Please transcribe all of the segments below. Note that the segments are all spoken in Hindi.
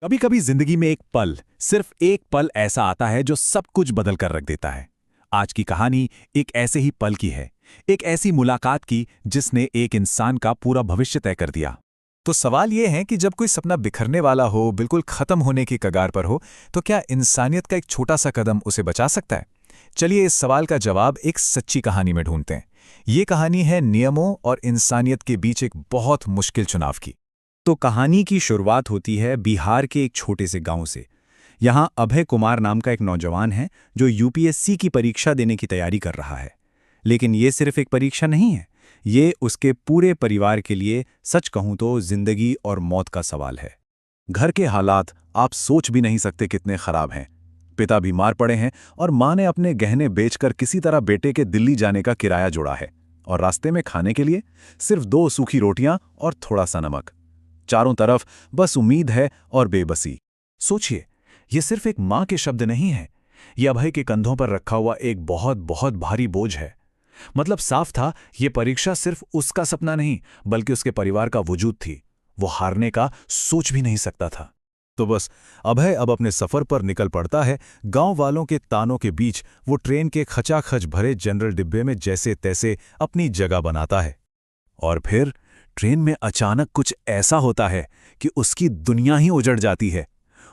कभी कभी जिंदगी में एक पल, सिर्फ एक पल ऐसा आता है जो सब कुछ बदल कर रख देता है। आज की कहानी एक ऐसे ही पल की है। एक ऐसी मुलाकात की जिसने एक इंसान का पूरा भविष्य तय कर दिया। तो सवाल यह है कि जब कोई सपना बिखरने वाला हो, बिल्कुल खत्म होने की कगार पर हो, तो क्या इंसानियत का एक छोटा सा कदम उसे बचा सकता है? चलिए इस सवाल का जवाब एक सच्ची कहानी में ढूंढते हैं। ये कहानी है नियमों और इंसानियत के बीच एक बहुत मुश्किल चुनाव की। तो कहानी की शुरुआत होती है बिहार के एक छोटे से गांव से। यहाँ अभय कुमार नाम का एक नौजवान है जो यूपीएससी की परीक्षा देने की तैयारी कर रहा है। लेकिन ये सिर्फ एक परीक्षा नहीं है, ये उसके पूरे परिवार के लिए, सच कहूं तो, जिंदगी और मौत का सवाल है। घर के हालात आप सोच भी नहीं सकते कितने खराब हैं। पिता बीमार पड़े हैं और मां ने अपने गहने बेचकर किसी तरह बेटे के दिल्ली जाने का किराया जोड़ा है, और रास्ते में खाने के लिए सिर्फ 2 सूखी रोटियां और थोड़ा सा नमक। चारों तरफ बस उम्मीद है और बेबसी। सोचिए, ये सिर्फ एक मां के शब्द नहीं है, ये अभय के कंधों पर रखा हुआ एक बहुत बहुत भारी बोझ है। मतलब साफ था, ये परीक्षा सिर्फ उसका सपना नहीं बल्कि उसके परिवार का वजूद थी। वो हारने का सोच भी नहीं सकता था। तो बस अभय अब अपने सफर पर निकल पड़ता है। गांव वालों के तानों के बीच वो ट्रेन के खचाखच भरे जनरल डिब्बे में जैसे तैसे अपनी जगह बनाता है। और फिर ट्रेन में अचानक कुछ ऐसा होता है कि उसकी दुनिया ही उजड़ जाती है।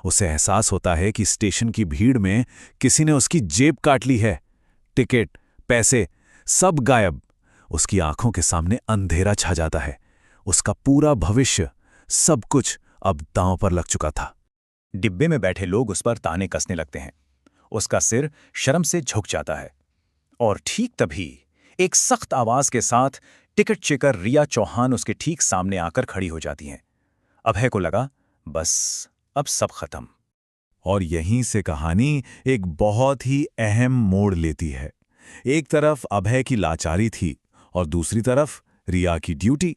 उसे एहसास होता है कि स्टेशन की भीड़ में किसी ने उसकी जेब काट ली है। टिकट, पैसे, सब गायब। उसकी आंखों के सामने अंधेरा छा जाता है। उसका पूरा भविष्य, सब कुछ अब दांव पर लग चुका था। डिब्बे में बैठे लोग उस पर ताने कसने लगते हैं। उसका सिर शर्म से झुक जाता है। और ठीक तभी एक सख्त आवाज के साथ टिकट चेकर रिया चौहान उसके ठीक सामने आकर खड़ी हो जाती हैं। अभय को लगा, बस अब सब खत्म। और यहीं से कहानी एक बहुत ही अहम मोड़ लेती है। एक तरफ अभय की लाचारी थी और दूसरी तरफ रिया की ड्यूटी।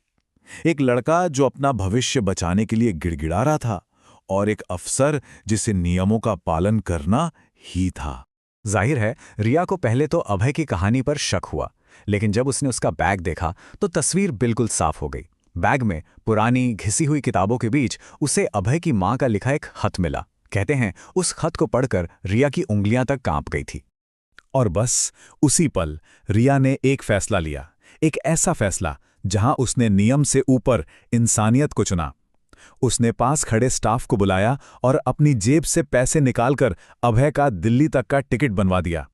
एक लड़का जो अपना भविष्य बचाने के लिए गिड़गिड़ा रहा था, और एक अफसर जिसे नियमों का पालन करना ही था। जाहिर है, रिया को पहले तो अभय की कहानी पर शक हुआ, लेकिन जब उसने उसका बैग देखा तो तस्वीर बिल्कुल साफ हो गई। बैग में पुरानी घिसी हुई किताबों के बीच उसे अभय की मां का लिखा एक खत मिला। कहते हैं उस खत को पढ़कर रिया की उंगलियां तक कांप गई थी। और बस उसी पल रिया ने एक फैसला लिया, एक ऐसा फैसला जहां उसने नियम से ऊपर इंसानियत को चुना। उसने पास खड़े स्टाफ को बुलाया और अपनी जेब से पैसे निकालकर अभय का दिल्ली तक का टिकट बनवा दिया।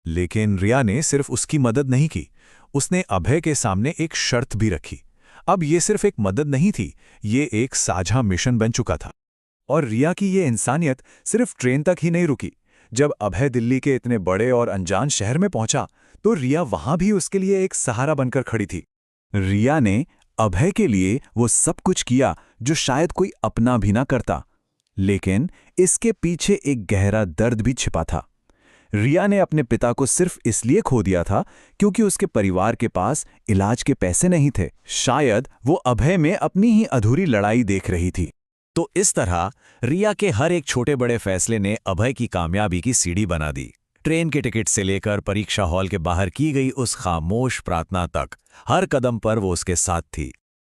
लेकिन रिया ने सिर्फ उसकी मदद नहीं की, उसने अभय के सामने एक शर्त भी रखी। अब ये सिर्फ एक मदद नहीं थी, ये एक साझा मिशन बन चुका था। और रिया की ये इंसानियत सिर्फ ट्रेन तक ही नहीं रुकी। जब अभय दिल्ली के इतने बड़े और अनजान शहर में पहुंचा तो रिया वहां भी उसके लिए एक सहारा बनकर खड़ी थी। रिया ने अभय के लिए वो सब कुछ किया जो शायद कोई अपना भी ना करता। लेकिन इसके पीछे एक गहरा दर्द भी छिपा था। रिया ने अपने पिता को सिर्फ इसलिए खो दिया था क्योंकि उसके परिवार के पास इलाज के पैसे नहीं थे। शायद वो अभय में अपनी ही अधूरी लड़ाई देख रही थी। तो इस तरह रिया के हर एक छोटे बड़े फैसले ने अभय की कामयाबी की सीढ़ी बना दी। ट्रेन के टिकट से लेकर परीक्षा हॉल के बाहर की गई उस खामोश प्रार्थना तक, हर कदम पर वो उसके साथ थी।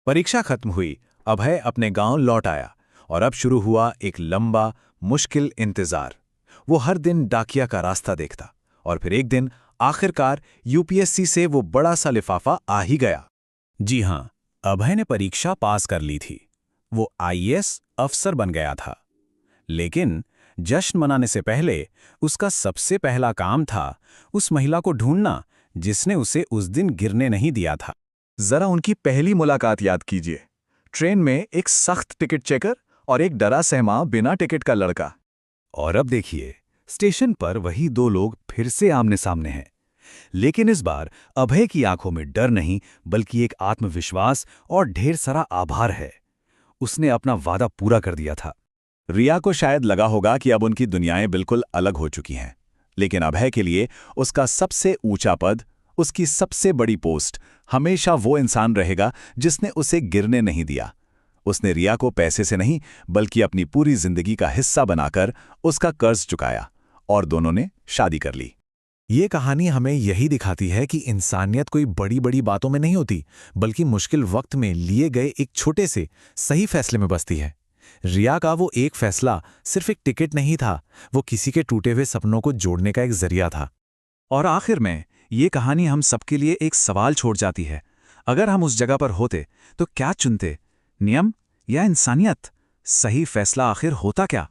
परीक्षा खत्म हुई, अभय अपने गांव लौट आया और अब शुरू हुआ एक लंबा, मुश्किल इंतजार। वो हर दिन डाकिया का रास्ता देखता और फिर एक दिन आखिरकार यूपीएससी से वो बड़ा सा लिफाफा आ ही गया। जी हां, अभय ने परीक्षा पास कर ली थी। वो आईएएस अफसर बन गया था। लेकिन जश्न मनाने से पहले उसका सबसे पहला काम था उस महिला को ढूंढना जिसने उसे उस दिन गिरने नहीं दिया था। जरा उनकी पहली मुलाकात याद कीजिए। ट्रेन में एक सख्त टिकट चेकर और एक डरा सहमा बिना टिकट का लड़का। और अब देखिए, स्टेशन पर वही 2 लोग फिर से आमने सामने हैं। लेकिन इस बार अभय की आंखों में डर नहीं बल्कि एक आत्मविश्वास और ढेर सारा आभार है। उसने अपना वादा पूरा कर दिया था। रिया को शायद लगा होगा कि अब उनकी दुनियाएं बिल्कुल अलग हो चुकी हैं, लेकिन अभय के लिए उसका सबसे ऊंचा पद, उसकी सबसे बड़ी पोस्ट हमेशा वो इंसान रहेगा जिसने उसे गिरने नहीं दिया। उसने रिया को पैसे से नहीं बल्कि अपनी पूरी जिंदगी का हिस्सा बनाकर उसका कर्ज चुकाया और दोनों ने शादी कर ली। ये कहानी हमें यही दिखाती है कि इंसानियत कोई बड़ी बड़ी बातों में नहीं होती, बल्कि मुश्किल वक्त में लिए गए एक छोटे से सही फैसले में बसती है। रिया का वो एक फैसला सिर्फ एक टिकट नहीं था, वो किसी के टूटे हुए सपनों को जोड़ने का एक जरिया था। और आखिर में ये कहानी हम सबके लिए एक सवाल छोड़ जाती है। अगर हम उस जगह पर होते तो क्या चुनते, नियम या इंसानियत? सही फैसला आखिर होता क्या?